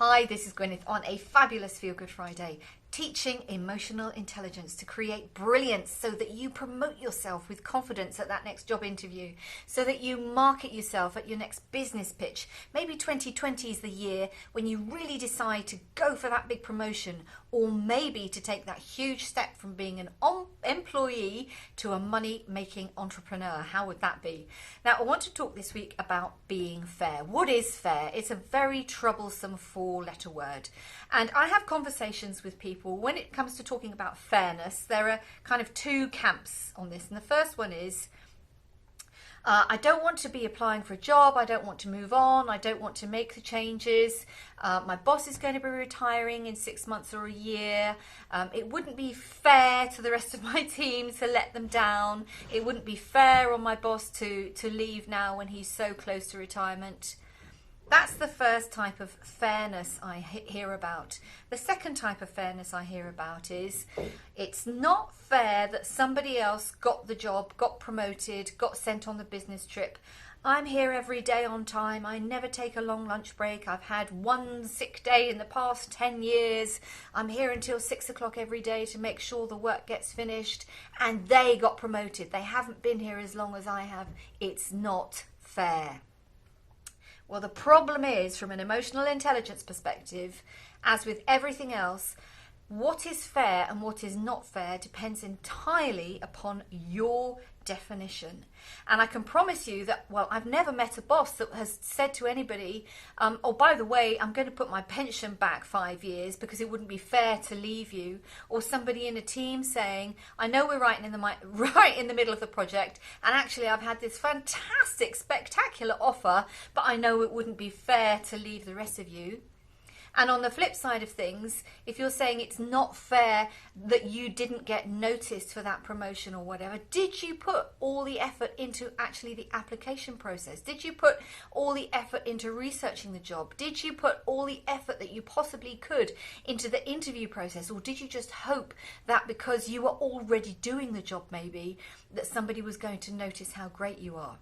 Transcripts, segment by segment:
Hi, this is Gwyneth on a fabulous Feel Good Friday, teaching emotional intelligence to create brilliance so that you promote yourself with confidence at that next job interview, so that you market yourself at your next business pitch. Maybe 2020 is the year when you really decide to go for that big promotion, or maybe to take that huge step from being an employee to a money-making entrepreneur. How would that be? Now, I want to talk this week about being fair. What is fair? It's a very troublesome four-letter word. And I have conversations with people when it comes to talking about fairness. There are kind of two camps on this. And the first one is, I don't want to be applying for a job. I don't want to move on. I don't want to make the changes. My boss is going to be retiring in 6 months or a year. It wouldn't be fair to the rest of my team to let them down. It wouldn't be fair on my boss to leave now when he's so close to retirement. That's the first type of fairness I hear about. The second type of fairness I hear about is it's not fair that somebody else got the job, got promoted, got sent on the business trip. I'm here every day on time. I never take a long lunch break. I've had one sick day in the past 10 years. I'm here until 6 o'clock every day to make sure the work gets finished. And they got promoted. They haven't been here as long as I have. It's not fair. Well, the problem is, from an emotional intelligence perspective, as with everything else, what is fair and what is not fair depends entirely upon your definition. And I can promise you that, well, I've never met a boss that has said to anybody, oh, by the way, I'm going to put my pension back 5 years because it wouldn't be fair to leave you. Or somebody in a team saying, I know we're right in the middle of the project, and actually I've had this fantastic, spectacular offer, but I know it wouldn't be fair to leave the rest of you. And on the flip side of things, if you're saying it's not fair that you didn't get noticed for that promotion or whatever, did you put all the effort into actually the application process? Did you put all the effort into researching the job? Did you put all the effort that you possibly could into the interview process? Or did you just hope that because you were already doing the job maybe, that somebody was going to notice how great you are?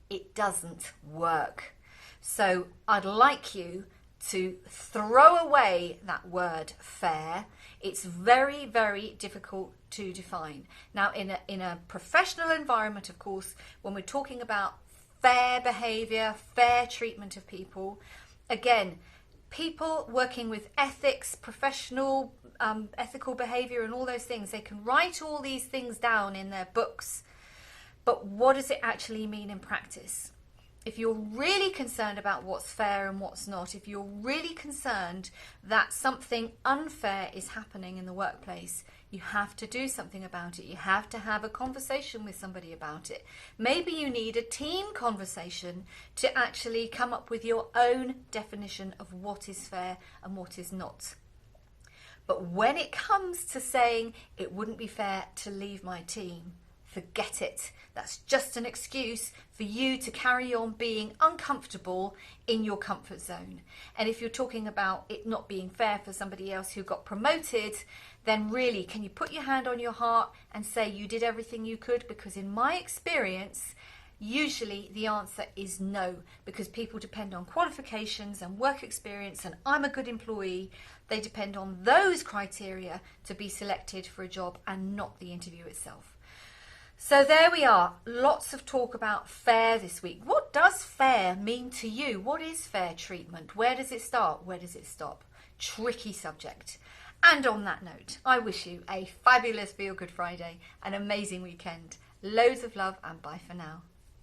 It doesn't work. So I'd like you to throw away that word fair. It's very, very difficult to define. Now, in a professional environment, of course, when we're talking about fair behavior, fair treatment of people, again, people working with ethics, professional ethical behavior and all those things, they can write all these things down in their books, but what does it actually mean in practice? If you're really concerned about what's fair and what's not, if you're really concerned that something unfair is happening in the workplace, you have to do something about it. You have to have a conversation with somebody about it. Maybe you need a team conversation to actually come up with your own definition of what is fair and what is not. But when it comes to saying it wouldn't be fair to leave my team, forget it. That's just an excuse for you to carry on being uncomfortable in your comfort zone. And if you're talking about it not being fair for somebody else who got promoted, then really, can you put your hand on your heart and say you did everything you could? Because in my experience, usually the answer is no, because people depend on qualifications and work experience, and I'm a good employee. They depend on those criteria to be selected for a job and not the interview itself. So there we are, lots of talk about fair this week. What does fair mean to you? What is fair treatment? Where does it start? Where does it stop? Tricky subject. And on that note, I wish you a fabulous Feel Good Friday, an amazing weekend. Loads of love and bye for now.